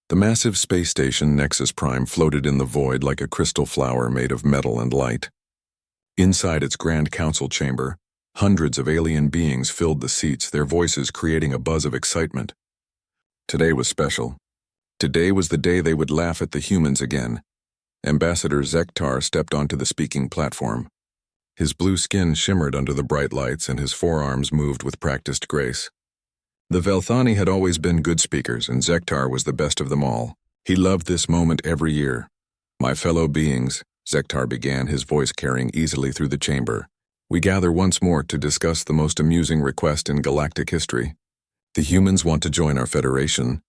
The massive space station Nexus Prime floated in the void like a crystal flower made of metal and light. Inside its Grand Council chamber, hundreds of alien beings filled the seats, their voices creating a buzz of excitement. Today was special. Today was the day they would laugh at the humans again. Ambassador Zektar stepped onto the speaking platform. His blue skin shimmered under the bright lights and his forearms moved with practiced grace. The Velthani had always been good speakers, and Zektar was the best of them all. He loved this moment every year. "My fellow beings," Zektar began, his voice carrying easily through the chamber. "We gather once more to discuss the most amusing request in galactic history. The humans want to join our federation."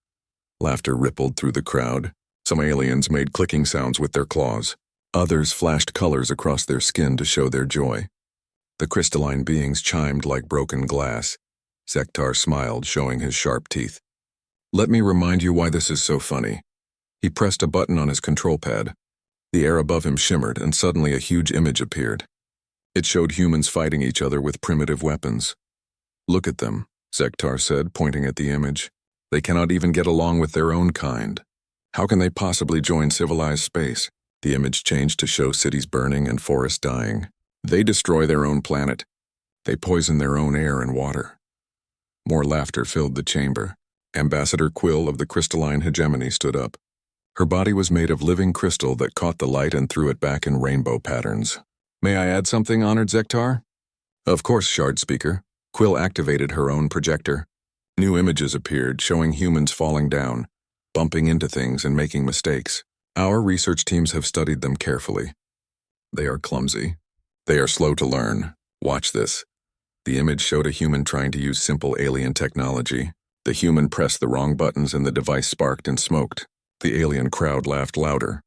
Laughter rippled through the crowd. Some aliens made clicking sounds with their claws. Others flashed colors across their skin to show their joy. The crystalline beings chimed like broken glass. Zektar smiled, showing his sharp teeth. "Let me remind you why this is so funny." He pressed a button on his control pad. The air above him shimmered, and suddenly a huge image appeared. It showed humans fighting each other with primitive weapons. "Look at them," Zektar said, pointing at the image. "They cannot even get along with their own kind. How can they possibly join civilized space?" The image changed to show cities burning and forests dying. "They destroy their own planet. They poison their own air and water." More laughter filled the chamber. Ambassador Quill of the crystalline hegemony stood up. Her body was made of living crystal that caught the light and threw it back in rainbow patterns. "May I add something, honored Zektar?" "Of course, Shard Speaker." Quill activated her own projector. New images appeared, showing humans falling down, bumping into things and making mistakes. "Our research teams have studied them carefully. They are clumsy. They are slow to learn. Watch this." The image showed a human trying to use simple alien technology. The human pressed the wrong buttons and the device sparked and smoked. The alien crowd laughed louder.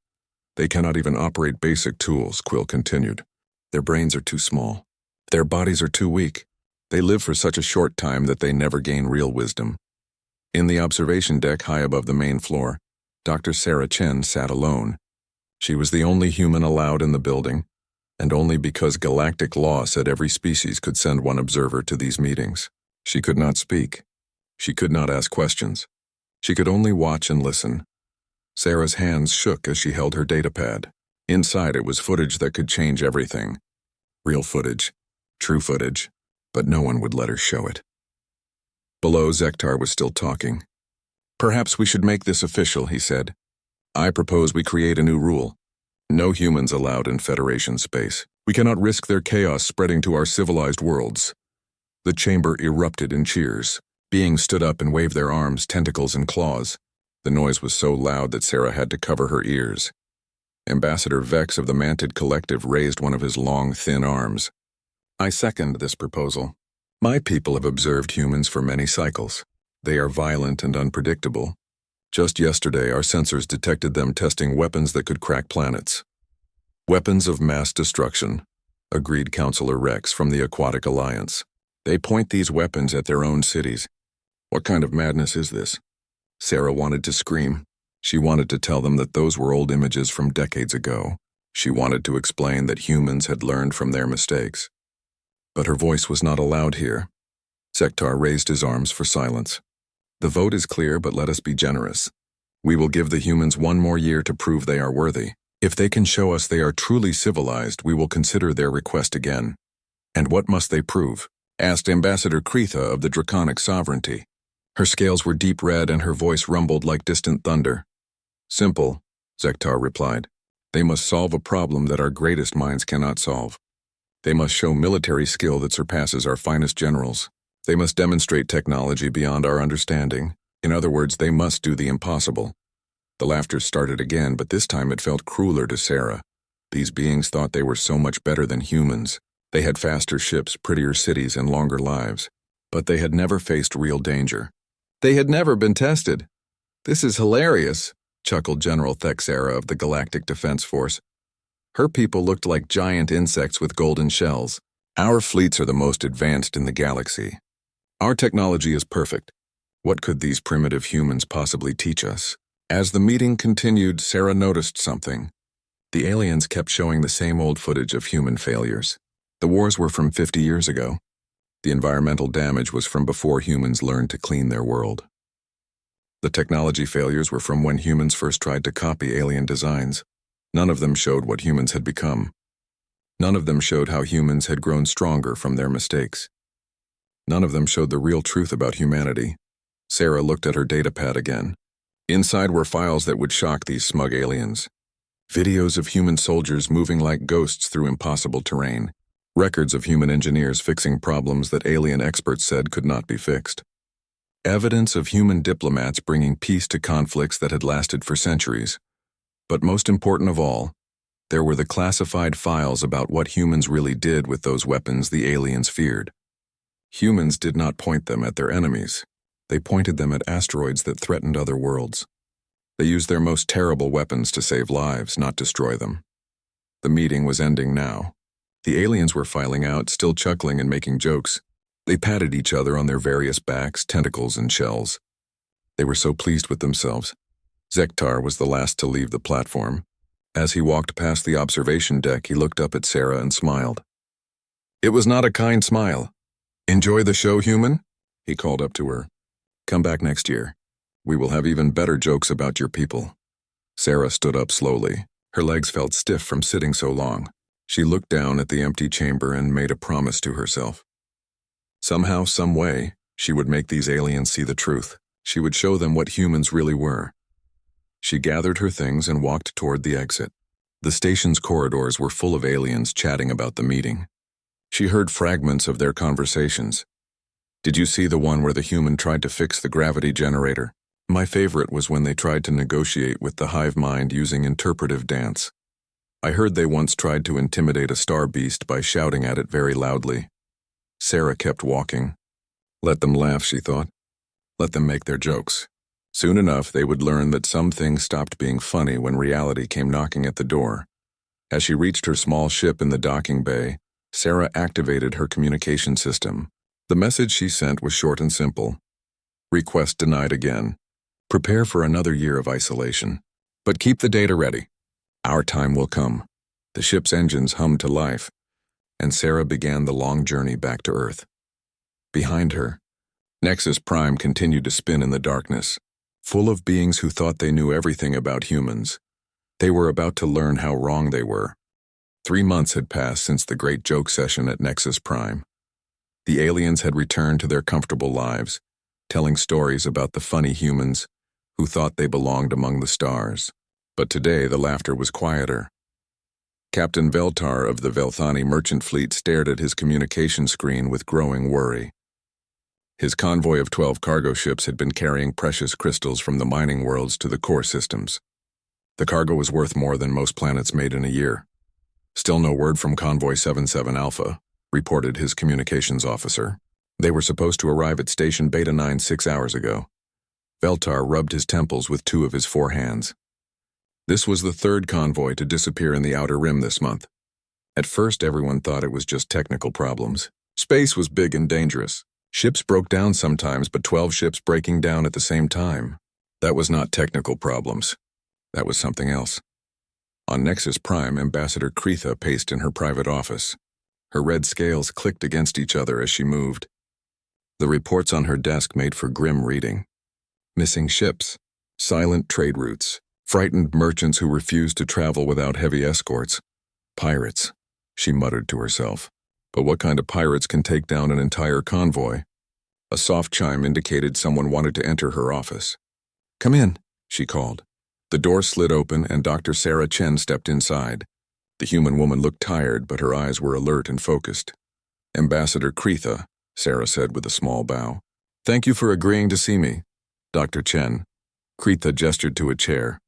"They cannot even operate basic tools," Quill continued. "Their brains are too small. Their bodies are too weak. They live for such a short time that they never gain real wisdom." In the observation deck high above the main floor, Dr. Sarah Chen sat alone. She was the only human allowed in the building, and only because galactic law said every species could send one observer to these meetings. She could not speak. She could not ask questions. She could only watch and listen. Sarah's hands shook as she held her datapad. Inside it was footage that could change everything. Real footage. True footage. But no one would let her show it. Below, Zektar was still talking. "Perhaps we should make this official," he said. "I propose we create a new rule. No humans allowed in Federation space. We cannot risk their chaos spreading to our civilized worlds." The chamber erupted in cheers. Beings stood up and waved their arms, tentacles, and claws. The noise was so loud that Sarah had to cover her ears. Ambassador Vex of the Mantid Collective raised one of his long, thin arms. "I second this proposal. My people have observed humans for many cycles. They are violent and unpredictable. Just yesterday, our sensors detected them testing weapons that could crack planets." "Weapons of mass destruction," agreed Counselor Rex from the Aquatic Alliance. "They point these weapons at their own cities. What kind of madness is this?" Sarah wanted to scream. She wanted to tell them that those were old images from decades ago. She wanted to explain that humans had learned from their mistakes. But her voice was not allowed here. Zektar raised his arms for silence. "The vote is clear, but let us be generous. We will give the humans one more year to prove they are worthy. If they can show us they are truly civilized, we will consider their request again." "And what must they prove?" asked Ambassador Kretha of the Draconic Sovereignty. Her scales were deep red and her voice rumbled like distant thunder. "Simple," Zektar replied. "They must solve a problem that our greatest minds cannot solve. They must show military skill that surpasses our finest generals. They must demonstrate technology beyond our understanding. In other words, they must do the impossible." The laughter started again, but this time it felt crueler to Sarah. These beings thought they were so much better than humans. They had faster ships, prettier cities, and longer lives. But they had never faced real danger. They had never been tested. "This is hilarious," chuckled General Thexera of the Galactic Defense Force. "Her people looked like giant insects with golden shells. Our fleets are the most advanced in the galaxy. Our technology is perfect. What could these primitive humans possibly teach us?" As the meeting continued, Sarah noticed something. The aliens kept showing the same old footage of human failures. The wars were from 50 years ago. The environmental damage was from before humans learned to clean their world. The technology failures were from when humans first tried to copy alien designs. None of them showed what humans had become. None of them showed how humans had grown stronger from their mistakes. None of them showed the real truth about humanity. Sarah looked at her datapad again. Inside were files that would shock these smug aliens. Videos of human soldiers moving like ghosts through impossible terrain. Records of human engineers fixing problems that alien experts said could not be fixed. Evidence of human diplomats bringing peace to conflicts that had lasted for centuries. But most important of all, there were the classified files about what humans really did with those weapons the aliens feared. Humans did not point them at their enemies. They pointed them at asteroids that threatened other worlds. They used their most terrible weapons to save lives, not destroy them. The meeting was ending now. The aliens were filing out, still chuckling and making jokes. They patted each other on their various backs, tentacles, and shells. They were so pleased with themselves. Zektar was the last to leave the platform. As he walked past the observation deck, he looked up at Sarah and smiled. It was not a kind smile. "Enjoy the show, human?" he called up to her. "Come back next year. We will have even better jokes about your people." Sarah stood up slowly. Her legs felt stiff from sitting so long. She looked down at the empty chamber and made a promise to herself. Somehow, some way, she would make these aliens see the truth. She would show them what humans really were. She gathered her things and walked toward the exit. The station's corridors were full of aliens chatting about the meeting. She heard fragments of their conversations. "Did you see the one where the human tried to fix the gravity generator? My favorite was when they tried to negotiate with the hive mind using interpretive dance. I heard they once tried to intimidate a star beast by shouting at it very loudly." Sarah kept walking. Let them laugh, she thought. Let them make their jokes. Soon enough, they would learn that some things stopped being funny when reality came knocking at the door. As she reached her small ship in the docking bay, Sarah activated her communication system. The message she sent was short and simple. "Request denied again. Prepare for another year of isolation. But keep the data ready. Our time will come." The ship's engines hummed to life, and Sarah began the long journey back to Earth. Behind her, Nexus Prime continued to spin in the darkness, full of beings who thought they knew everything about humans. They were about to learn how wrong they were. 3 months had passed since the great joke session at Nexus Prime. The aliens had returned to their comfortable lives, telling stories about the funny humans who thought they belonged among the stars. But today the laughter was quieter. Captain Veltar of the Velthani merchant fleet stared at his communication screen with growing worry. His convoy of 12 cargo ships had been carrying precious crystals from the mining worlds to the core systems. The cargo was worth more than most planets made in a year. "Still no word from Convoy 77 Alpha," reported his communications officer. "They were supposed to arrive at Station Beta 9 6 hours ago." Veltar rubbed his temples with 2 of his 4 hands. This was the 3rd convoy to disappear in the Outer Rim this month. At first, everyone thought it was just technical problems. Space was big and dangerous. Ships broke down sometimes, but 12 ships breaking down at the same time. That was not technical problems. That was something else. On Nexus Prime, Ambassador Kretha paced in her private office. Her red scales clicked against each other as she moved. The reports on her desk made for grim reading. Missing ships, silent trade routes, frightened merchants who refused to travel without heavy escorts. Pirates, she muttered to herself. But what kind of pirates can take down an entire convoy? A soft chime indicated someone wanted to enter her office. "Come in," she called. The door slid open and Dr. Sarah Chen stepped inside. The human woman looked tired, but her eyes were alert and focused. "Ambassador Kretha," Sarah said with a small bow. "Thank you for agreeing to see me, Dr. Chen." Kretha gestured to a chair.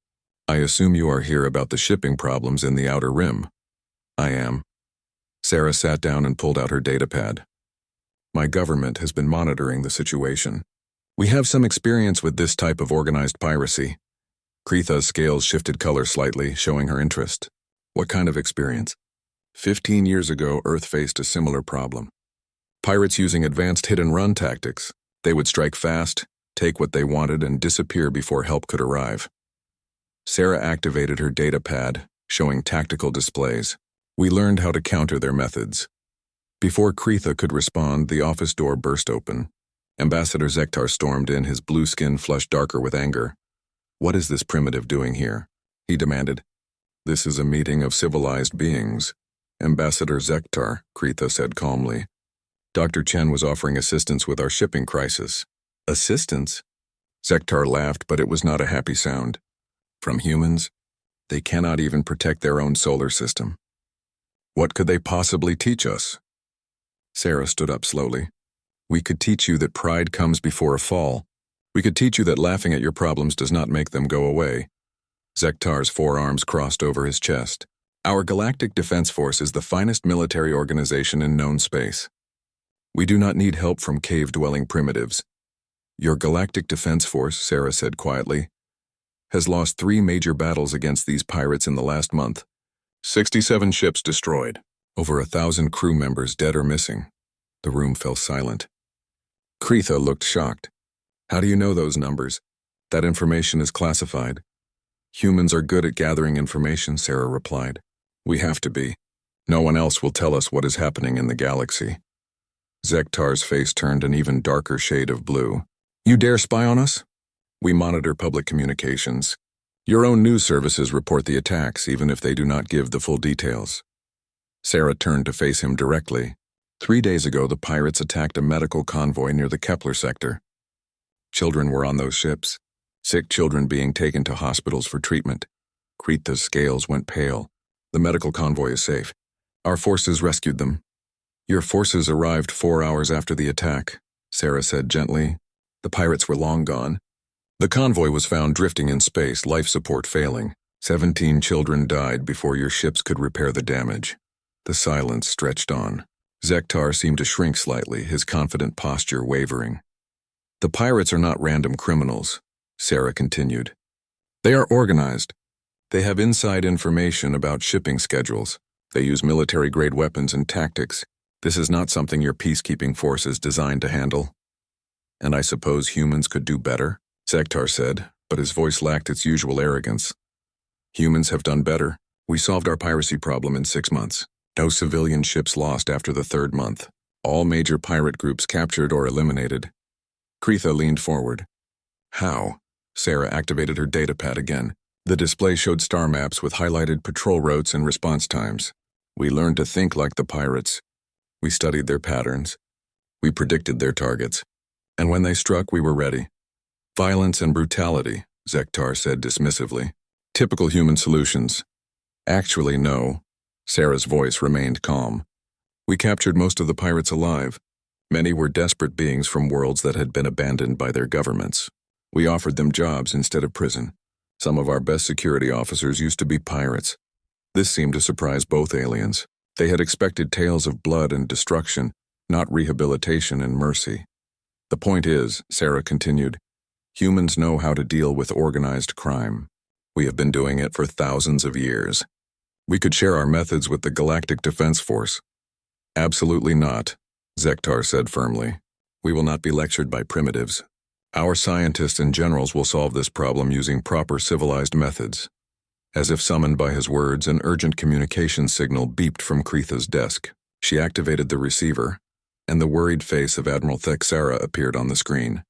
"I assume you are here about the shipping problems in the Outer Rim." "I am." Sarah sat down and pulled out her datapad. "My government has been monitoring the situation. We have some experience with this type of organized piracy." Kretha's scales shifted color slightly, showing her interest. "What kind of experience?" 15 years ago, Earth faced a similar problem. Pirates using advanced hit-and-run tactics. They would strike fast, take what they wanted, and disappear before help could arrive. Sarah activated her datapad, showing tactical displays. "We learned how to counter their methods." Before Kretha could respond, the office door burst open. Ambassador Zektar stormed in, his blue skin flushed darker with anger. "What is this primitive doing here?" he demanded. "This is a meeting of civilized beings." "Ambassador Zektar," Kritha said calmly. "Dr. Chen was offering assistance with our shipping crisis." "Assistance?" Zektar laughed, but it was not a happy sound. "From humans? They cannot even protect their own solar system. What could they possibly teach us?" Sarah stood up slowly. "We could teach you that pride comes before a fall. We could teach you that laughing at your problems does not make them go away." Zektar's forearms crossed over his chest. "Our Galactic Defense Force is the finest military organization in known space. We do not need help from cave-dwelling primitives." "Your Galactic Defense Force," Sarah said quietly, "has lost 3 major battles against these pirates in the last month. 67 ships destroyed. Over 1,000 crew members dead or missing." The room fell silent. Kritha looked shocked. "How do you know those numbers? That information is classified." "Humans are good at gathering information," Sarah replied. "We have to be. No one else will tell us what is happening in the galaxy." Zektar's face turned an even darker shade of blue. "You dare spy on us?" "We monitor public communications. Your own news services report the attacks, even if they do not give the full details." Sarah turned to face him directly. 3 days ago, the pirates attacked a medical convoy near the Kepler sector. Children were on those ships, sick children being taken to hospitals for treatment. Kritha's scales went pale. "The medical convoy is safe. Our forces rescued them." "Your forces arrived 4 hours after the attack," Sarah said gently. "The pirates were long gone. The convoy was found drifting in space, life support failing. 17 children died before your ships could repair the damage." The silence stretched on. Zektar seemed to shrink slightly, his confident posture wavering. "The pirates are not random criminals," Sarah continued. "They are organized. They have inside information about shipping schedules. They use military-grade weapons and tactics. This is not something your peacekeeping force is designed to handle." "And I suppose humans could do better?" Zektar said, but his voice lacked its usual arrogance. "Humans have done better. We solved our piracy problem in 6 months. No civilian ships lost after the 3rd month. All major pirate groups captured or eliminated." Kritha leaned forward. "How?" Sarah activated her datapad again. The display showed star maps with highlighted patrol routes and response times. "We learned to think like the pirates. We studied their patterns. We predicted their targets. And when they struck, we were ready." "Violence and brutality," Zektar said dismissively. "Typical human solutions." "Actually, no." Sarah's voice remained calm. "We captured most of the pirates alive. Many were desperate beings from worlds that had been abandoned by their governments. We offered them jobs instead of prison. Some of our best security officers used to be pirates." This seemed to surprise both aliens. They had expected tales of blood and destruction, not rehabilitation and mercy. "The point is," Sarah continued, "humans know how to deal with organized crime. We have been doing it for thousands of years. We could share our methods with the Galactic Defense Force." "Absolutely not," Zektar said firmly. "We will not be lectured by primitives. Our scientists and generals will solve this problem using proper civilized methods." As if summoned by his words, an urgent communication signal beeped from Kritha's desk. She activated the receiver, and the worried face of Admiral Thexara appeared on the screen.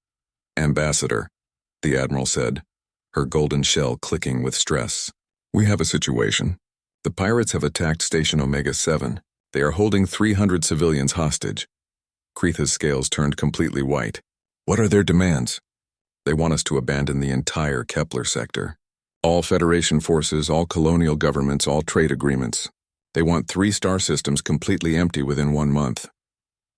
"Ambassador," the Admiral said, her golden shell clicking with stress. "We have a situation. The pirates have attacked Station Omega-7. They are holding 300 civilians hostage." Kritha's scales turned completely white. "What are their demands?" "They want us to abandon the entire Kepler sector. All Federation forces, all colonial governments, all trade agreements. They want 3 star systems completely empty within 1 month."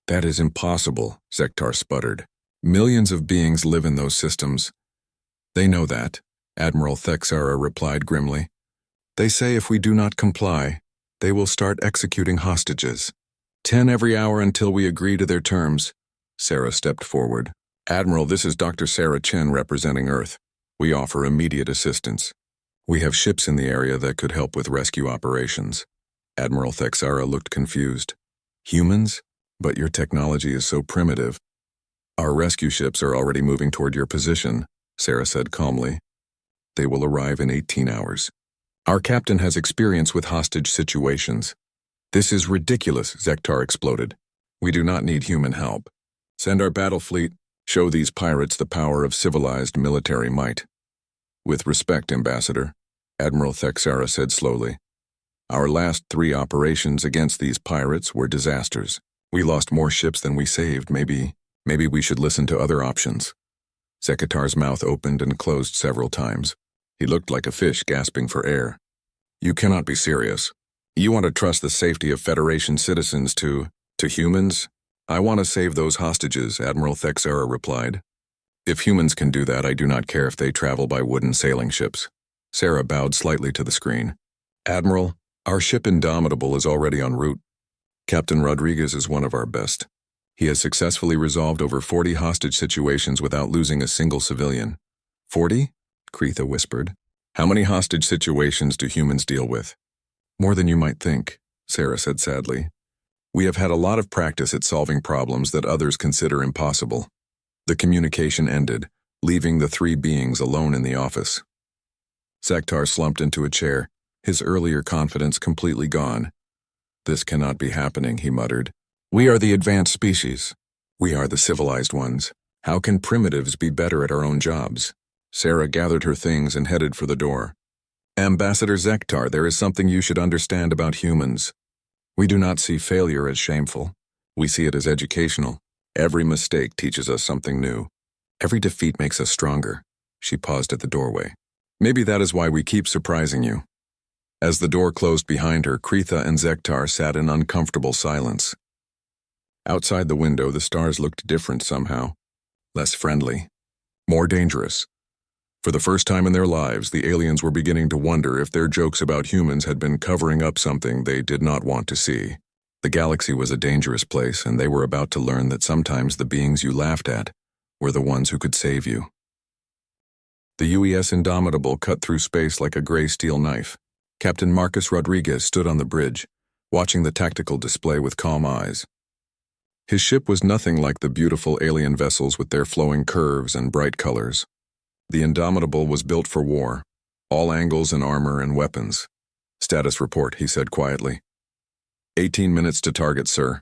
"That is impossible," Zektar sputtered. "Millions of beings live in those systems." "They know that," Admiral Thexara replied grimly. "They say if we do not comply, they will start executing hostages. 10 every hour until we agree to their terms." Sarah stepped forward. "Admiral, this is Dr. Sarah Chen representing Earth. We offer immediate assistance. We have ships in the area that could help with rescue operations." Admiral Thexara looked confused. "Humans? But your technology is so primitive." "Our rescue ships are already moving toward your position," Sarah said calmly. "They will arrive in 18 hours. Our captain has experience with hostage situations." "This is ridiculous," Zektar exploded. "We do not need human help. Send our battle fleet. Show these pirates the power of civilized military might. With respect, Ambassador, Admiral Thexara said slowly. Our last 3 operations against these pirates were disasters. We lost more ships than we saved. Maybe we should listen to other options. Zekatar's mouth opened and closed several times. He looked like a fish gasping for air. You cannot be serious. You want to trust the safety of Federation citizens to humans? I want to save those hostages, Admiral Thexara replied. If humans can do that, I do not care if they travel by wooden sailing ships. Sarah bowed slightly to the screen. Admiral, our ship Indomitable is already en route. Captain Rodriguez is one of our best. He has successfully resolved over 40 hostage situations without losing a single civilian. 40? Kretha whispered. How many hostage situations do humans deal with? More than you might think, Sarah said sadly. We have had a lot of practice at solving problems that others consider impossible. The communication ended, leaving the 3 beings alone in the office. Sektar slumped into a chair, his earlier confidence completely gone. This cannot be happening, he muttered. We are the advanced species. We are the civilized ones. How can primitives be better at our own jobs? Sarah gathered her things and headed for the door. Ambassador Zektar, there is something you should understand about humans. We do not see failure as shameful. We see it as educational. Every mistake teaches us something new. Every defeat makes us stronger. She paused at the doorway. Maybe that is why we keep surprising you. As the door closed behind her, Kretha and Zektar sat in uncomfortable silence. Outside the window, the stars looked different somehow. Less friendly. More dangerous. For the first time in their lives, the aliens were beginning to wonder if their jokes about humans had been covering up something they did not want to see. The galaxy was a dangerous place, and they were about to learn that sometimes the beings you laughed at were the ones who could save you. The UES Indomitable cut through space like a gray steel knife. Captain Marcus Rodriguez stood on the bridge, watching the tactical display with calm eyes. His ship was nothing like the beautiful alien vessels with their flowing curves and bright colors. The Indomitable was built for war, all angles and armor and weapons. Status report, he said quietly. 18 minutes to target, sir,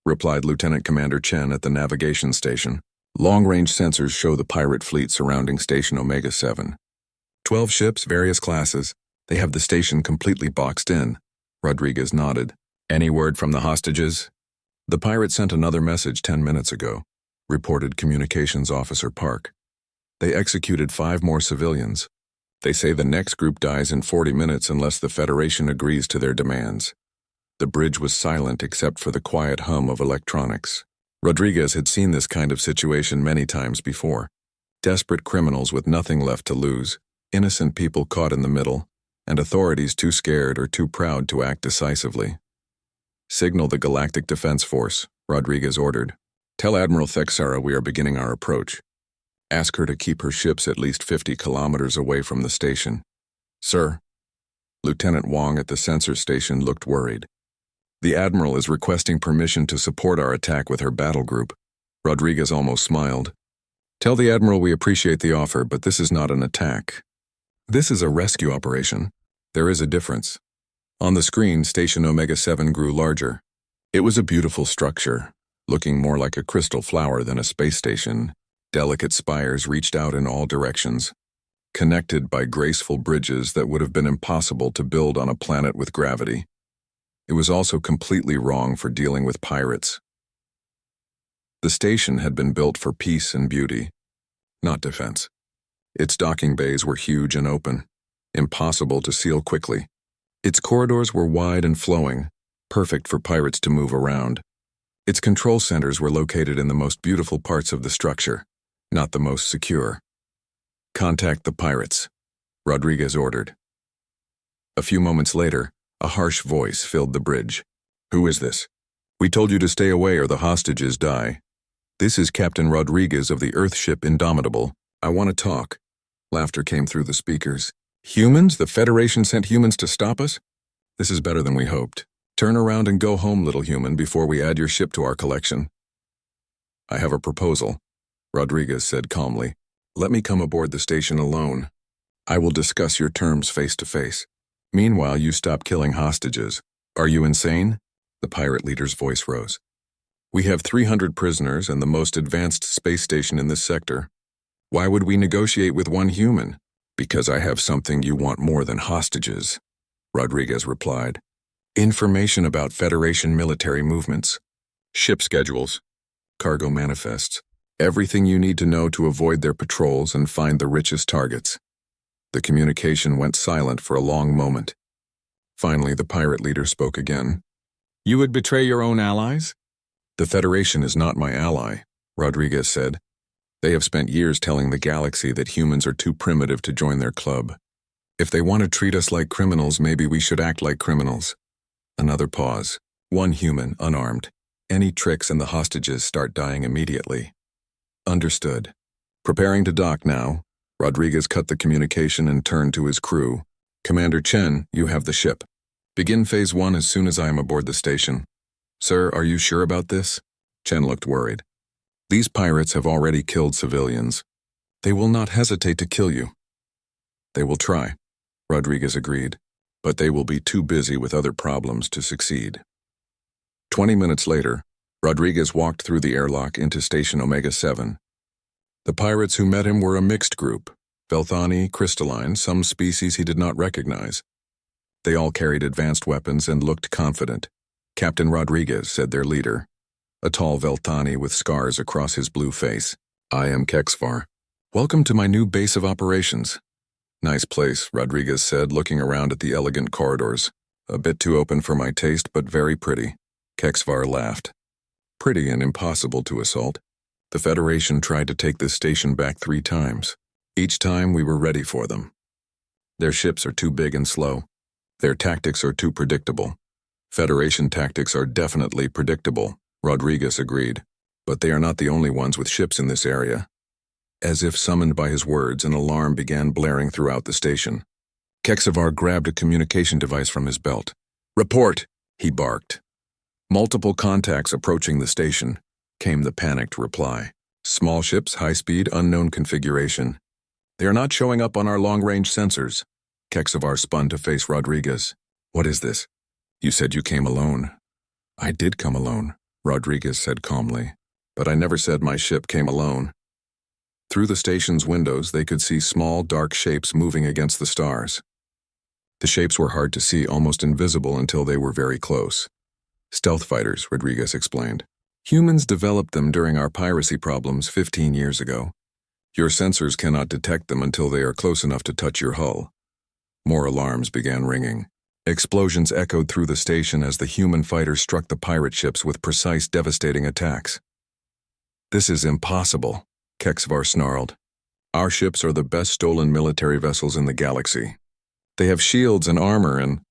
replied Lieutenant Commander Chen at the navigation station. Long-range sensors show the pirate fleet surrounding Station Omega-7. 12 ships, various classes. They have the station completely boxed in. Rodriguez nodded. Any word from the hostages? The pirate sent another message 10 minutes ago, reported Communications Officer Park. They executed 5 more civilians. They say the next group dies in 40 minutes unless the Federation agrees to their demands. The bridge was silent except for the quiet hum of electronics. Rodriguez had seen this kind of situation many times before. Desperate criminals with nothing left to lose, innocent people caught in the middle, and authorities too scared or too proud to act decisively. Signal the Galactic Defense Force, Rodriguez ordered. Tell Admiral Thexara we are beginning our approach. Ask her to keep her ships at least 50 kilometers away from the station. Sir. Lieutenant Wong at the sensor station looked worried. The Admiral is requesting permission to support our attack with her battle group. Rodriguez almost smiled. Tell the Admiral we appreciate the offer, but this is not an attack. This is a rescue operation. There is a difference. On the screen, Station Omega-7 grew larger. It was a beautiful structure, looking more like a crystal flower than a space station. Delicate spires reached out in all directions, connected by graceful bridges that would have been impossible to build on a planet with gravity. It was also completely wrong for dealing with pirates. The station had been built for peace and beauty, not defense. Its docking bays were huge and open, impossible to seal quickly. Its corridors were wide and flowing, perfect for pirates to move around. Its control centers were located in the most beautiful parts of the structure, not the most secure. Contact the pirates, Rodriguez ordered. A few moments later, a harsh voice filled the bridge. Who is this? We told you to stay away or the hostages die. This is Captain Rodriguez of the Earthship Indomitable. I want to talk. Laughter came through the speakers. Humans? The Federation sent humans to stop us? This is better than we hoped. Turn around and go home, little human, before we add your ship to our collection. I have a proposal, Rodriguez said calmly. Let me come aboard the station alone. I will discuss your terms face to face. Meanwhile, you stop killing hostages. Are you insane? The pirate leader's voice rose. We have 300 prisoners and the most advanced space station in this sector. Why would we negotiate with one human? Because I have something you want more than hostages, Rodriguez replied. Information about Federation military movements, ship schedules, cargo manifests, everything you need to know to avoid their patrols and find the richest targets. The communication went silent for a long moment. Finally, the pirate leader spoke again. You would betray your own allies? The Federation is not my ally, Rodriguez said. They have spent years telling the galaxy that humans are too primitive to join their club. If they want to treat us like criminals, maybe we should act like criminals. Another pause. One human, unarmed. Any tricks and the hostages start dying immediately. Understood. Preparing to dock now, Rodriguez cut the communication and turned to his crew. Commander Chen, you have the ship. Begin Phase 1 as soon as I am aboard the station. Sir, are you sure about this? Chen looked worried. These pirates have already killed civilians. They will not hesitate to kill you. They will try, Rodriguez agreed, but they will be too busy with other problems to succeed. 20 minutes later, Rodriguez walked through the airlock into Station Omega-7. The pirates who met him were a mixed group, Velthani, crystalline, some species he did not recognize. They all carried advanced weapons and looked confident. Captain Rodriguez, said their leader, a tall Velthani with scars across his blue face. I am Kexvar. Welcome to my new base of operations. Nice place, Rodriguez said, looking around at the elegant corridors. A bit too open for my taste, but very pretty. Kexvar laughed. Pretty and impossible to assault. The Federation tried to take this station back 3 times. Each time we were ready for them. Their ships are too big and slow. Their tactics are too predictable. Federation tactics are definitely predictable, Rodriguez agreed, but they are not the only ones with ships in this area. As if summoned by his words, an alarm began blaring throughout the station. Kexvar grabbed a communication device from his belt. Report, he barked. Multiple contacts approaching the station, came the panicked reply. Small ships, high speed, unknown configuration. They are not showing up on our long-range sensors. Kexvar spun to face Rodriguez. What is this? You said you came alone. I did come alone, Rodriguez said calmly, but I never said my ship came alone. Through the station's windows, they could see small, dark shapes moving against the stars. The shapes were hard to see, almost invisible until they were very close. Stealth fighters, Rodriguez explained. Humans developed them during our piracy problems 15 years ago. Your sensors cannot detect them until they are close enough to touch your hull. More alarms began ringing. Explosions echoed through the station as the human fighters struck the pirate ships with precise, devastating attacks. This is impossible, Kexvar snarled. Our ships are the best stolen military vessels in the galaxy. They have shields and armor and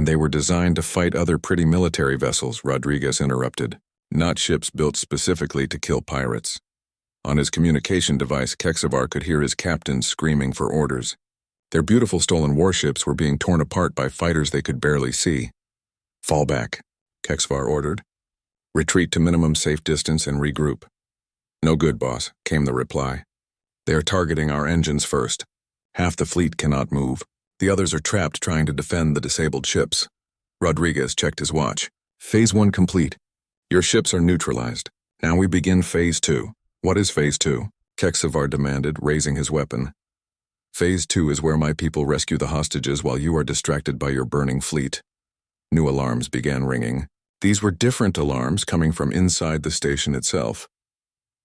they were designed to fight other pretty military vessels, Rodriguez interrupted, not ships built specifically to kill pirates. On his communication device, Kexvar could hear his captains screaming for orders. Their beautiful stolen warships were being torn apart by fighters they could barely see. Fall back, Kexvar ordered. Retreat to minimum safe distance and regroup. No good, boss, came the reply. They are targeting our engines first. Half the fleet cannot move. The others are trapped trying to defend the disabled ships. Rodriguez checked his watch. Phase 1 complete. Your ships are neutralized. Now we begin Phase 2. What is Phase 2? Kexvar demanded, raising his weapon. Phase 2 is where my people rescue the hostages while you are distracted by your burning fleet. New alarms began ringing. These were different alarms coming from inside the station itself.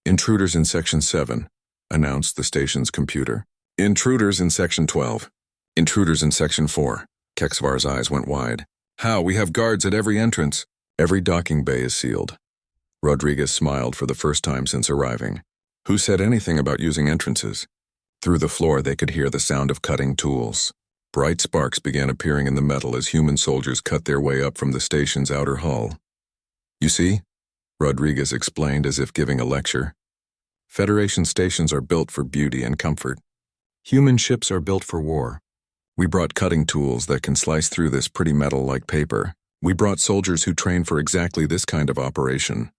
Intruders in Section 7, announced the station's computer. Intruders in Section 12. Intruders in Section 4. Kexvar's eyes went wide. How? We have guards at every entrance. Every docking bay is sealed. Rodriguez smiled for the first time since arriving. Who said anything about using entrances? Through the floor they could hear the sound of cutting tools. Bright sparks began appearing in the metal as human soldiers cut their way up from the station's outer hull. You see? Rodriguez explained as if giving a lecture. Federation stations are built for beauty and comfort. Human ships are built for war. We brought cutting tools that can slice through this pretty metal like paper. We brought soldiers who train for exactly this kind of operation.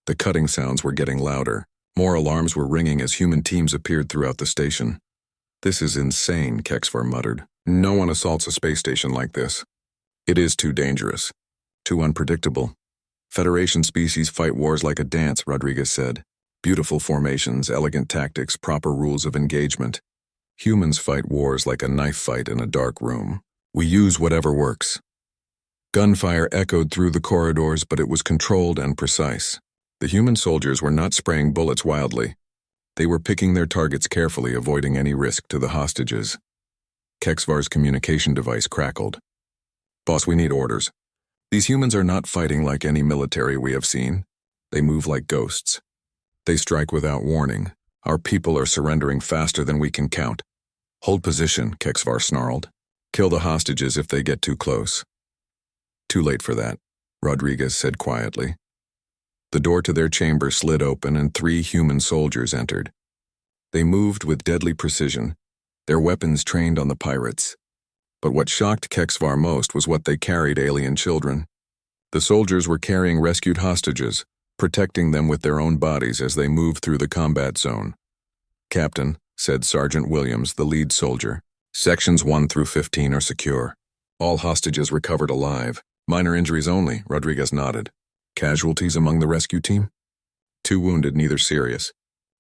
The cutting sounds were getting louder. More alarms were ringing as human teams appeared throughout the station. This is insane, Kexvar muttered. No one assaults a space station like this. It is too dangerous. Too unpredictable. Federation species fight wars like a dance, Rodriguez said. Beautiful formations, elegant tactics, proper rules of engagement. Humans fight wars like a knife fight in a dark room. We use whatever works. Gunfire echoed through the corridors, but it was controlled and precise. The human soldiers were not spraying bullets wildly. They were picking their targets carefully, avoiding any risk to the hostages. Kexvar's communication device crackled. "Boss, we need orders. These humans are not fighting like any military we have seen. They move like ghosts. They strike without warning. Our people are surrendering faster than we can count." "Hold position," Kexvar snarled. "Kill the hostages if they get too close." "Too late for that," Rodriguez said quietly. The door to their chamber slid open and 3 human soldiers entered. They moved with deadly precision, their weapons trained on the pirates. But what shocked Kexvar most was what they carried: alien children. The soldiers were carrying rescued hostages, protecting them with their own bodies as they moved through the combat zone. "Captain," said Sergeant Williams, the lead soldier, "Sections 1 through 15 are secure. All hostages recovered alive. Minor injuries only," Rodriguez nodded. "Casualties among the rescue team?" 2 wounded, neither serious.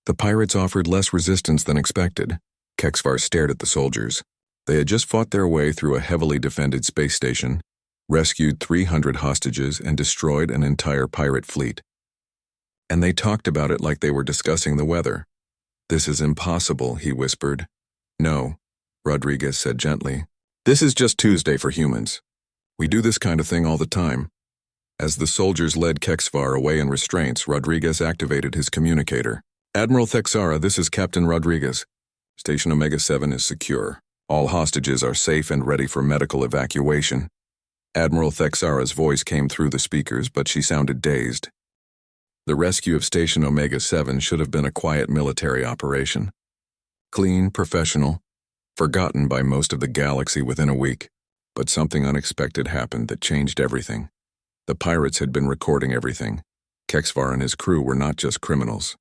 The pirates offered less resistance than expected. Kexvar stared at the soldiers. They had just fought their way through a heavily defended space station, rescued 300 hostages, and destroyed an entire pirate fleet. And they talked about it like they were discussing the weather. "This is impossible," he whispered. "No," Rodriguez said gently. "This is just Tuesday for humans. We do this kind of thing all the time." As the soldiers led Kexvar away in restraints, Rodriguez activated his communicator. "Admiral Thexara, this is Captain Rodriguez. Station Omega-7 is secure. All hostages are safe and ready for medical evacuation." Admiral Thexara's voice came through the speakers, but she sounded dazed. The rescue of Station Omega-7 should have been a quiet military operation. Clean, professional, forgotten by most of the galaxy within a week. But something unexpected happened that changed everything. The pirates had been recording everything. Kexvar and his crew were not just criminals.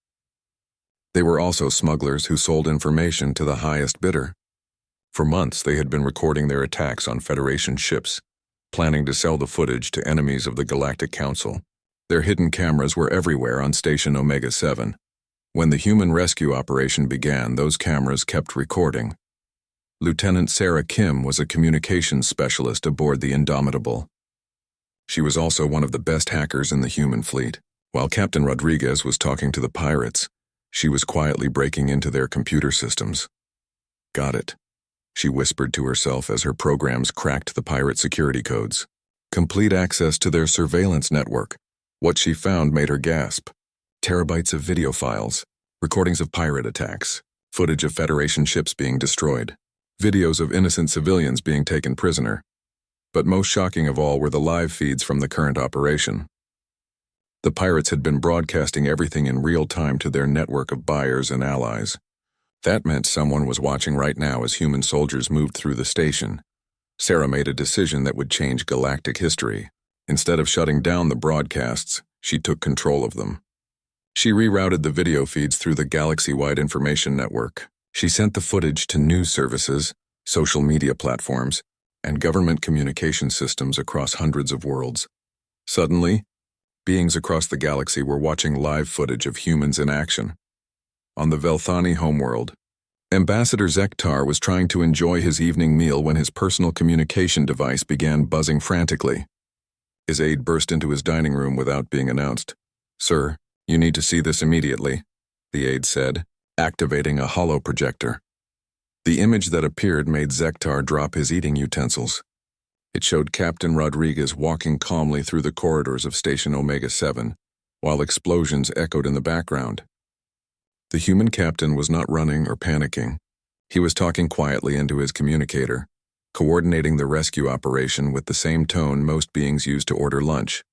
They were also smugglers who sold information to the highest bidder. For months, they had been recording their attacks on Federation ships, planning to sell the footage to enemies of the Galactic Council. Their hidden cameras were everywhere on Station Omega-7. When the human rescue operation began, those cameras kept recording. Lieutenant Sarah Kim was a communications specialist aboard the Indomitable. She was also one of the best hackers in the human fleet. While Captain Rodriguez was talking to the pirates, she was quietly breaking into their computer systems. "Got it," she whispered to herself as her programs cracked the pirate security codes. Complete access to their surveillance network. What she found made her gasp. Terabytes of video files, recordings of pirate attacks, footage of Federation ships being destroyed, videos of innocent civilians being taken prisoner. But most shocking of all were the live feeds from the current operation. The pirates had been broadcasting everything in real time to their network of buyers and allies. That meant someone was watching right now as human soldiers moved through the station. Sarah made a decision that would change galactic history. Instead of shutting down the broadcasts, she took control of them. She rerouted the video feeds through the galaxy-wide information network. She sent the footage to news services, social media platforms, and government communication systems across hundreds of worlds. Suddenly, beings across the galaxy were watching live footage of humans in action. On the Velthani homeworld, Ambassador Zektar was trying to enjoy his evening meal when his personal communication device began buzzing frantically. His aide burst into his dining room without being announced. "Sir, you need to see this immediately," the aide said, activating a holo projector. The image that appeared made Zektar drop his eating utensils. It showed Captain Rodriguez walking calmly through the corridors of Station Omega-7, while explosions echoed in the background. The human captain was not running or panicking. He was talking quietly into his communicator, coordinating the rescue operation with the same tone most beings use to order lunch.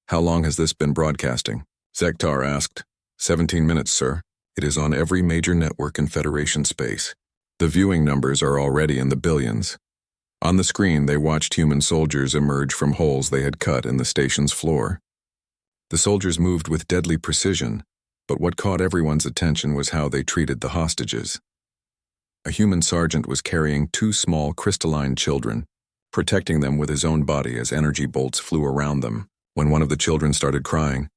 "How long has this been broadcasting?" Zektar asked. 17 minutes, sir. It is on every major network in Federation space. The viewing numbers are already in the billions. On the screen, they watched human soldiers emerge from holes they had cut in the station's floor. The soldiers moved with deadly precision, but what caught everyone's attention was how they treated the hostages. A human sergeant was carrying 2 small crystalline children, protecting them with his own body as energy bolts flew around them. When one of the children started crying,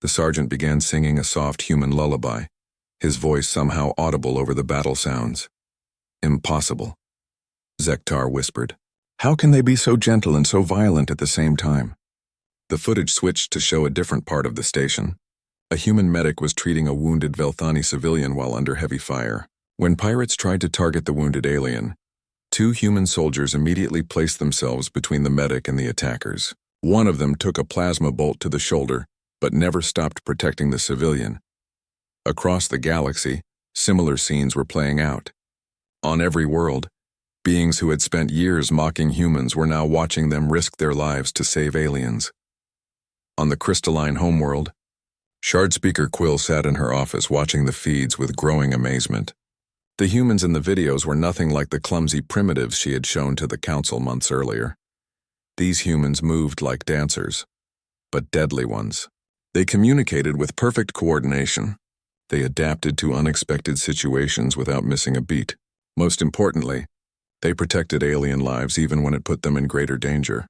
the sergeant began singing a soft human lullaby, his voice somehow audible over the battle sounds. "Impossible," Zektar whispered. "How can they be so gentle and so violent at the same time?" The footage switched to show a different part of the station. A human medic was treating a wounded Velthani civilian while under heavy fire. When pirates tried to target the wounded alien, two human soldiers immediately placed themselves between the medic and the attackers. One of them took a plasma bolt to the shoulder, but never stopped protecting the civilian. Across the galaxy, similar scenes were playing out. On every world, beings who had spent years mocking humans were now watching them risk their lives to save aliens. On the crystalline homeworld, Shard Speaker Quill sat in her office watching the feeds with growing amazement. The humans in the videos were nothing like the clumsy primitives she had shown to the council months earlier. These humans moved like dancers, but deadly ones. They communicated with perfect coordination. They adapted to unexpected situations without missing a beat. Most importantly, they protected alien lives even when it put them in greater danger.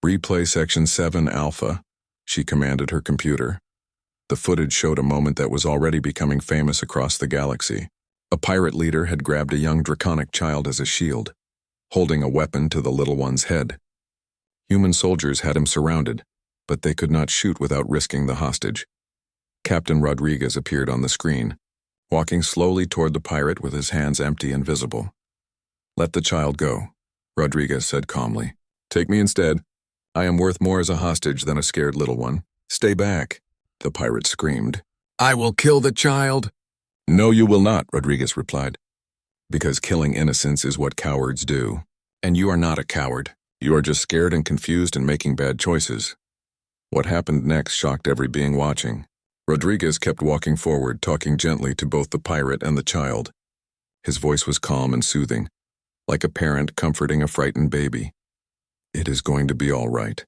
"Replay Section 7 Alpha," she commanded her computer. The footage showed a moment that was already becoming famous across the galaxy. A pirate leader had grabbed a young draconic child as a shield, holding a weapon to the little one's head. Human soldiers had him surrounded, but they could not shoot without risking the hostage. Captain Rodriguez appeared on the screen, walking slowly toward the pirate with his hands empty and visible. "Let the child go," Rodriguez said calmly. "Take me instead. I am worth more as a hostage than a scared little one." "Stay back," the pirate screamed. "I will kill the child." "No, you will not," Rodriguez replied. "Because killing innocents is what cowards do. And you are not a coward. You are just scared and confused and making bad choices." What happened next shocked every being watching. Rodriguez kept walking forward, talking gently to both the pirate and the child. His voice was calm and soothing, like a parent comforting a frightened baby. "It is going to be all right,"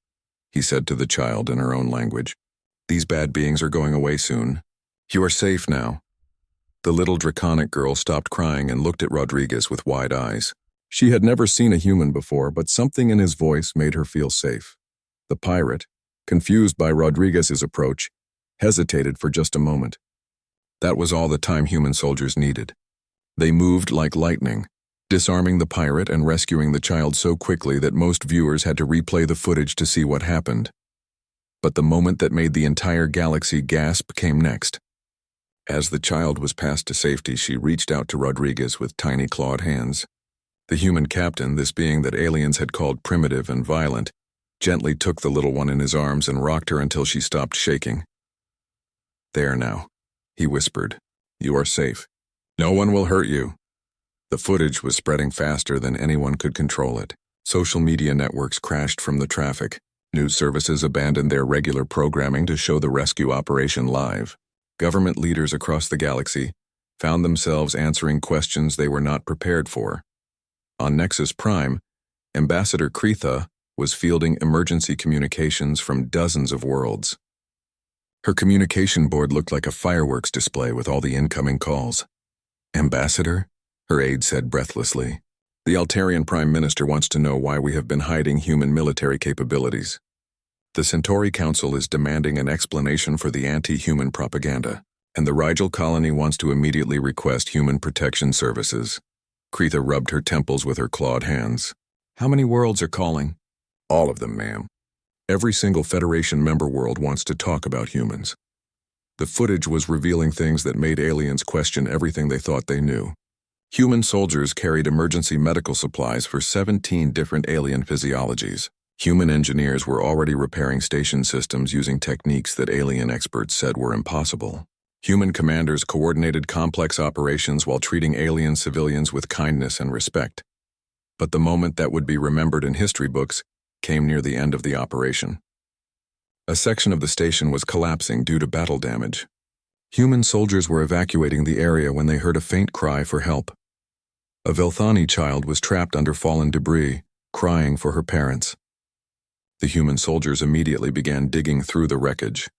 he said to the child in her own language. "These bad beings are going away soon. You are safe now." The little draconic girl stopped crying and looked at Rodriguez with wide eyes. She had never seen a human before, but something in his voice made her feel safe. The pirate, confused by Rodriguez's approach, hesitated for just a moment. That was all the time human soldiers needed. They moved like lightning, disarming the pirate and rescuing the child so quickly that most viewers had to replay the footage to see what happened. But the moment that made the entire galaxy gasp came next. As the child was passed to safety, she reached out to Rodriguez with tiny clawed hands. The human captain, this being that aliens had called primitive and violent, gently took the little one in his arms and rocked her until she stopped shaking. "There now," he whispered. "You are safe. No one will hurt you." The footage was spreading faster than anyone could control it. Social media networks crashed from the traffic. News services abandoned their regular programming to show the rescue operation live. Government leaders across the galaxy found themselves answering questions they were not prepared for. On Nexus Prime, Ambassador Kretha was fielding emergency communications from dozens of worlds. Her communication board looked like a fireworks display with all the incoming calls. "Ambassador?" her aide said breathlessly. "The Altarian Prime Minister wants to know why we have been hiding human military capabilities. The Centauri Council is demanding an explanation for the anti-human propaganda, and the Rigel colony wants to immediately request human protection services." Kretha rubbed her temples with her clawed hands. "How many worlds are calling?" "All of them, ma'am. Every single Federation member world wants to talk about humans." The footage was revealing things that made aliens question everything they thought they knew. Human soldiers carried emergency medical supplies for 17 different alien physiologies. Human engineers were already repairing station systems using techniques that alien experts said were impossible. Human commanders coordinated complex operations while treating alien civilians with kindness and respect. But the moment that would be remembered in history books came near the end of the operation. A section of the station was collapsing due to battle damage. Human soldiers were evacuating the area when they heard a faint cry for help. A Velthani child was trapped under fallen debris, crying for her parents. The human soldiers immediately began digging through the wreckage,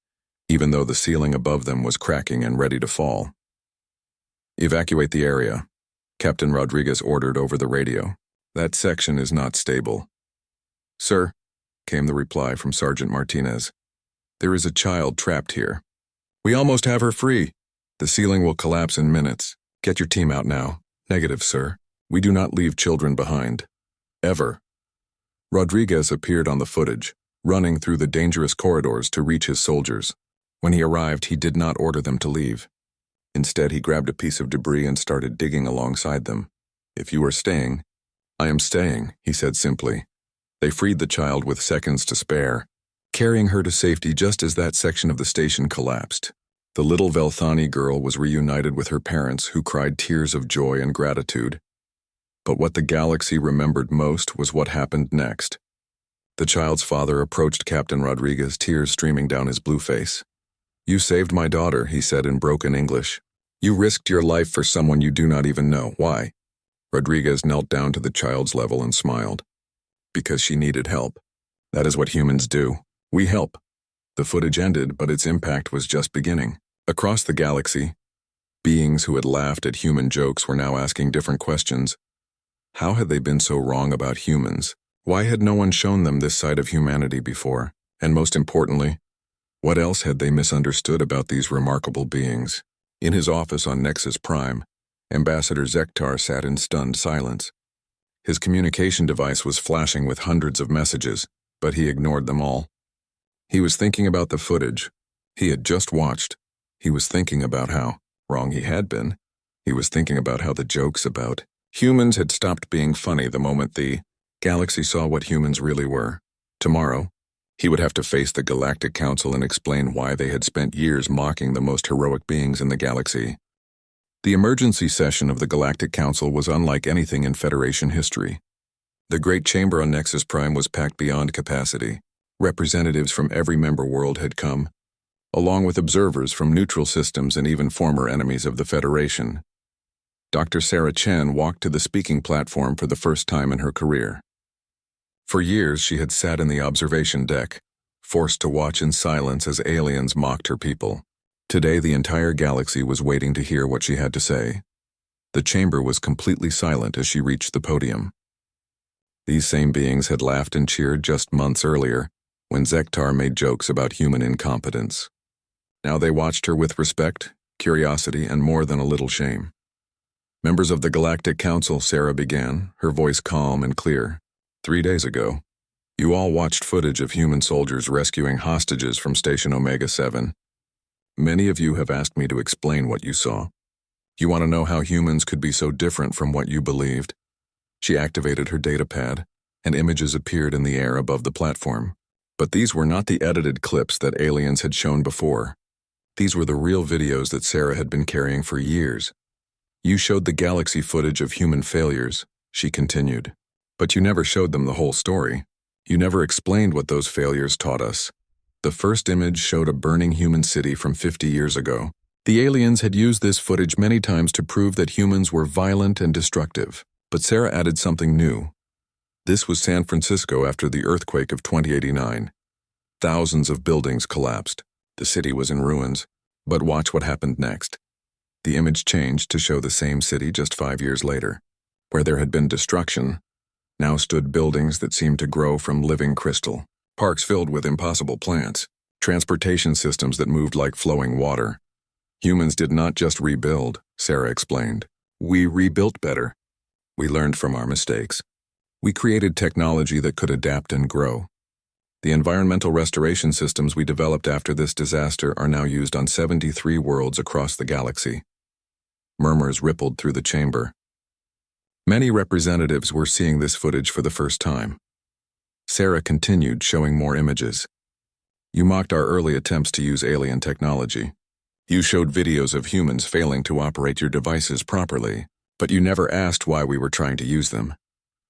even though the ceiling above them was cracking and ready to fall. "Evacuate the area," Captain Rodriguez ordered over the radio. "That section is not stable." "Sir," came the reply from Sergeant Martinez. There is a child trapped here. We almost have her free. The ceiling will collapse in minutes. Get your team out now. Negative, sir. We do not leave children behind. Ever. Rodriguez appeared on the footage, running through the dangerous corridors to reach his soldiers. When he arrived, he did not order them to leave. Instead, he grabbed a piece of debris and started digging alongside them. If you are staying, I am staying, he said simply. They freed the child with seconds to spare, carrying her to safety just as that section of the station collapsed. The little Velthani girl was reunited with her parents, who cried tears of joy and gratitude. But what the galaxy remembered most was what happened next. The child's father approached Captain Rodriguez, tears streaming down his blue face. You saved my daughter, he said in broken English. You risked your life for someone you do not even know. Why? Rodriguez knelt down to the child's level and smiled. Because she needed help. That is what humans do. We help. The footage ended, but its impact was just beginning. Across the galaxy, beings who had laughed at human jokes were now asking different questions. How had they been so wrong about humans? Why had no one shown them this side of humanity before? And most importantly, what else had they misunderstood about these remarkable beings? In his office on Nexus Prime, Ambassador Zektar sat in stunned silence. His communication device was flashing with hundreds of messages, but he ignored them all. He was thinking about the footage he had just watched. He was thinking about how wrong he had been. He was thinking about how the jokes about humans had stopped being funny the moment the galaxy saw what humans really were. Tomorrow, he would have to face the Galactic Council and explain why they had spent years mocking the most heroic beings in the galaxy. The emergency session of the Galactic Council was unlike anything in Federation history. The Great Chamber on Nexus Prime was packed beyond capacity. Representatives from every member world had come, along with observers from neutral systems and even former enemies of the Federation. Dr. Sarah Chen walked to the speaking platform for the first time in her career. For years, she had sat in the observation deck, forced to watch in silence as aliens mocked her people. Today, the entire galaxy was waiting to hear what she had to say. The chamber was completely silent as she reached the podium. These same beings had laughed and cheered just months earlier, when Zektar made jokes about human incompetence. Now they watched her with respect, curiosity, and more than a little shame. Members of the Galactic Council, Sarah began, her voice calm and clear. 3 days ago, you all watched footage of human soldiers rescuing hostages from Station Omega-7. Many of you have asked me to explain what you saw. You want to know how humans could be so different from what you believed? She activated her datapad, and images appeared in the air above the platform. But these were not the edited clips that aliens had shown before. These were the real videos that Sarah had been carrying for years. You showed the galaxy footage of human failures, she continued. But you never showed them the whole story. You never explained what those failures taught us. The first image showed a burning human city from 50 years ago. The aliens had used this footage many times to prove that humans were violent and destructive. But Sarah added something new. This was San Francisco after the earthquake of 2089. Thousands of buildings collapsed. The city was in ruins. But watch what happened next. The image changed to show the same city just 5 years later. Where there had been destruction, now stood buildings that seemed to grow from living crystal, parks filled with impossible plants, transportation systems that moved like flowing water. Humans did not just rebuild, Sarah explained. We rebuilt better. We learned from our mistakes. We created technology that could adapt and grow. The environmental restoration systems we developed after this disaster are now used on 73 worlds across the galaxy. Murmurs rippled through the chamber. Many representatives were seeing this footage for the first time. Sarah continued, showing more images. You mocked our early attempts to use alien technology. You showed videos of humans failing to operate your devices properly, but you never asked why we were trying to use them.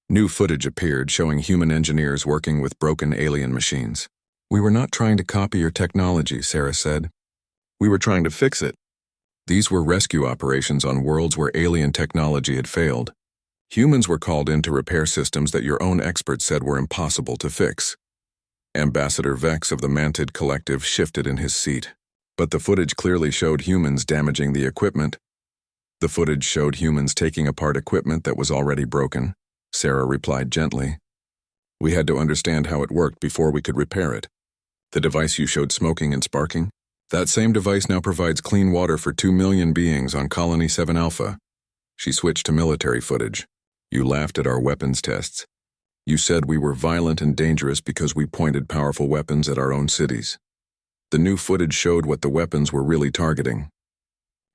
New footage appeared showing human engineers working with broken alien machines. We were not trying to copy your technology, Sarah said. We were trying to fix it. These were rescue operations on worlds where alien technology had failed. Humans were called in to repair systems that your own experts said were impossible to fix. Ambassador Vex of the Mantid Collective shifted in his seat. But the footage clearly showed humans damaging the equipment. The footage showed humans taking apart equipment that was already broken, Sarah replied gently. We had to understand how it worked before we could repair it. The device you showed smoking and sparking? That same device now provides clean water for 2 million beings on Colony 7 Alpha. She switched to military footage. You laughed at our weapons tests. You said we were violent and dangerous because we pointed powerful weapons at our own cities. The new footage showed what the weapons were really targeting.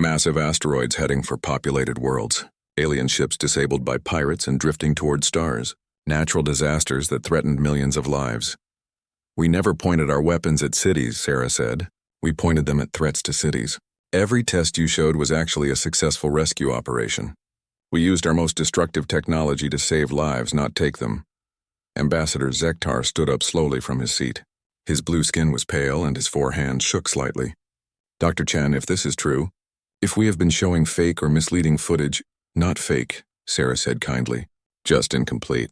Massive asteroids heading for populated worlds, alien ships disabled by pirates and drifting toward stars, natural disasters that threatened millions of lives. We never pointed our weapons at cities, Sarah said. We pointed them at threats to cities. Every test you showed was actually a successful rescue operation. We used our most destructive technology to save lives, not take them. Ambassador Zektar stood up slowly from his seat. His blue skin was pale and his four hands shook slightly. Dr. Chen, if this is true, if we have been showing fake or misleading footage, not fake, Sarah said kindly, just incomplete.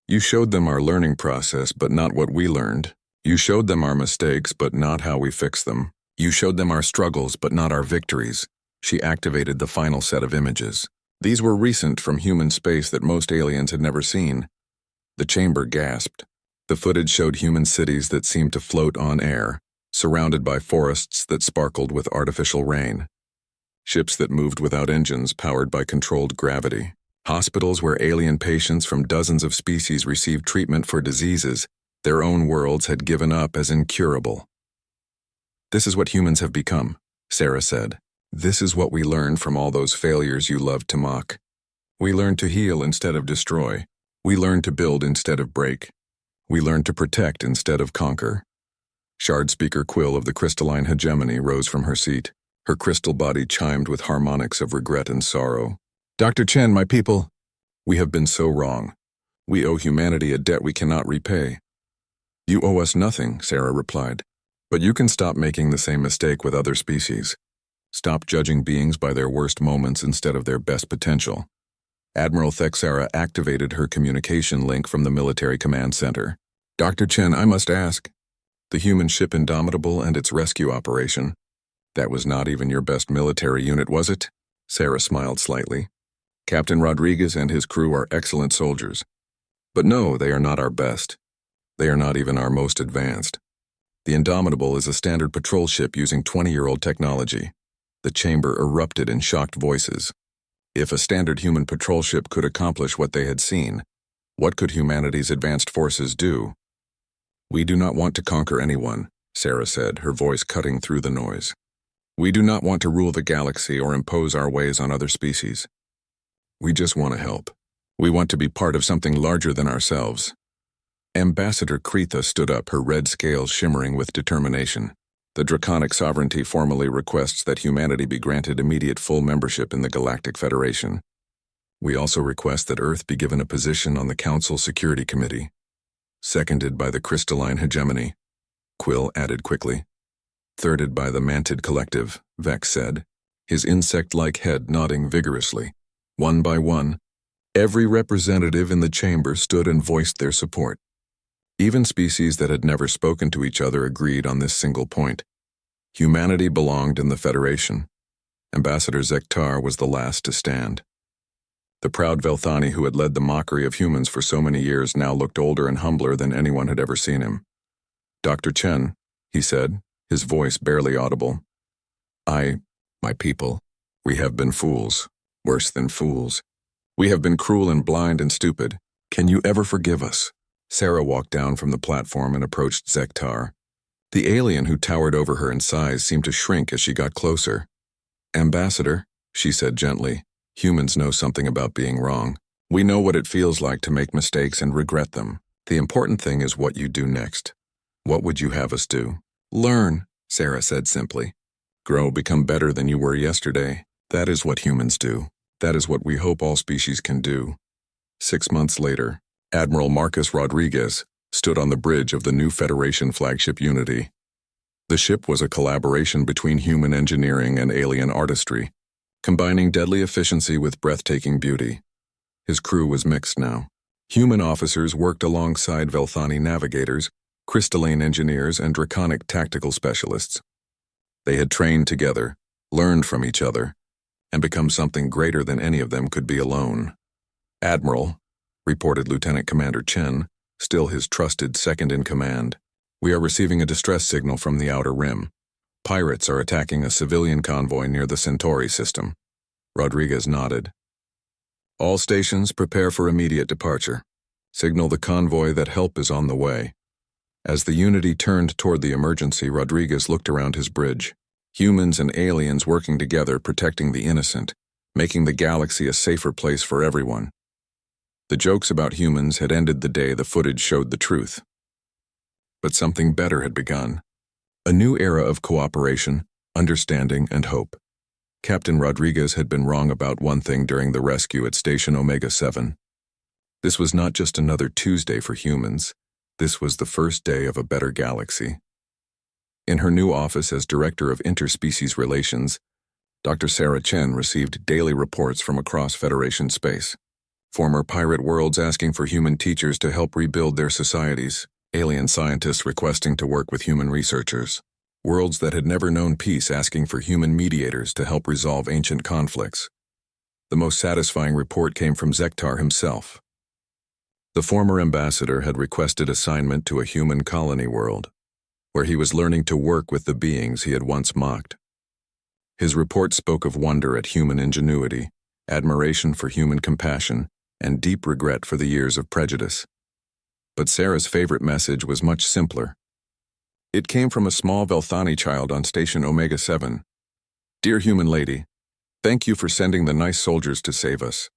You showed them our learning process, but not what we learned. You showed them our mistakes, but not how we fixed them. You showed them our struggles, but not our victories. She activated the final set of images. These were recent from human space that most aliens had never seen. The chamber gasped. The footage showed human cities that seemed to float on air, surrounded by forests that sparkled with artificial rain. Ships that moved without engines, powered by controlled gravity. Hospitals where alien patients from dozens of species received treatment for diseases their own worlds had given up as incurable. This is what humans have become, Sarah said. This is what we learned from all those failures you loved to mock. We learned to heal instead of destroy. We learned to build instead of break. We learned to protect instead of conquer. Shard Speaker Quill of the crystalline hegemony rose from her seat. Her crystal body chimed with harmonics of regret and sorrow. Dr. Chen, my people, we have been so wrong. We owe humanity a debt we cannot repay. You owe us nothing, Sarah replied. But you can stop making the same mistake with other species. Stop judging beings by their worst moments instead of their best potential. Admiral Thexara activated her communication link from the military command center. Dr. Chen, I must ask. The human ship Indomitable and its rescue operation. That was not even your best military unit, was it? Sarah smiled slightly. Captain Rodriguez and his crew are excellent soldiers. But no, they are not our best. They are not even our most advanced. The Indomitable is a standard patrol ship using 20-year-old technology. The chamber erupted in shocked voices. If a standard human patrol ship could accomplish what they had seen, what could humanity's advanced forces do? We do not want to conquer anyone, Sarah said, her voice cutting through the noise. We do not want to rule the galaxy or impose our ways on other species. We just want to help. We want to be part of something larger than ourselves. Ambassador Kretha stood up, her red scales shimmering with determination. The Draconic Sovereignty formally requests that humanity be granted immediate full membership in the Galactic Federation. We also request that Earth be given a position on the Council Security Committee. Seconded by the Crystalline Hegemony, Quill added quickly. Thirded by the Mantid Collective, Vex said, his insect-like head nodding vigorously. One by one, every representative in the chamber stood and voiced their support. Even species that had never spoken to each other agreed on this single point. Humanity belonged in the Federation. Ambassador Zektar was the last to stand. The proud Velthani who had led the mockery of humans for so many years now looked older and humbler than anyone had ever seen him. Dr. Chen, he said, his voice barely audible. My people, we have been fools, worse than fools. We have been cruel and blind and stupid. Can you ever forgive us? Sarah walked down from the platform and approached Zektar. The alien who towered over her in size seemed to shrink as she got closer. Ambassador, she said gently, humans know something about being wrong. We know what it feels like to make mistakes and regret them. The important thing is what you do next. What would you have us do? Learn, Sarah said simply. Grow, become better than you were yesterday. That is what humans do. That is what we hope all species can do. 6 months later, Admiral Marcus Rodriguez stood on the bridge of the new Federation flagship Unity. The ship was a collaboration between human engineering and alien artistry, combining deadly efficiency with breathtaking beauty. His crew was mixed now. Human officers worked alongside Velthani navigators, crystalline engineers, and draconic tactical specialists. They had trained together, learned from each other, and become something greater than any of them could be alone. Admiral, reported Lieutenant Commander Chen, still his trusted second-in-command, We are receiving a distress signal from the Outer Rim. Pirates are attacking a civilian convoy near the Centauri system. Rodriguez nodded. All stations prepare for immediate departure. Signal the convoy that help is on the way. As the Unity turned toward the emergency, Rodriguez looked around his bridge. Humans and aliens working together, protecting the innocent, making the galaxy a safer place for everyone. The jokes about humans had ended the day the footage showed the truth. But something better had begun. A new era of cooperation, understanding, and hope. Captain Rodriguez had been wrong about one thing during the rescue at Station Omega-7. This was not just another Tuesday for humans. This was the first day of a better galaxy. In her new office as Director of Interspecies Relations, Dr. Sarah Chen received daily reports from across Federation space. Former pirate worlds asking for human teachers to help rebuild their societies, alien scientists requesting to work with human researchers, worlds that had never known peace asking for human mediators to help resolve ancient conflicts. The most satisfying report came from Zektar himself. The former ambassador had requested assignment to a human colony world, where he was learning to work with the beings he had once mocked. His report spoke of wonder at human ingenuity, admiration for human compassion, and deep regret for the years of prejudice. But Sarah's favorite message was much simpler. It came from a small Velthani child on Station Omega-7. Dear human lady, thank you for sending the nice soldiers to save us.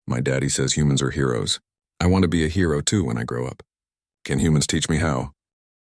My daddy says humans are heroes. I want to be a hero too when I grow up. Can humans teach me how?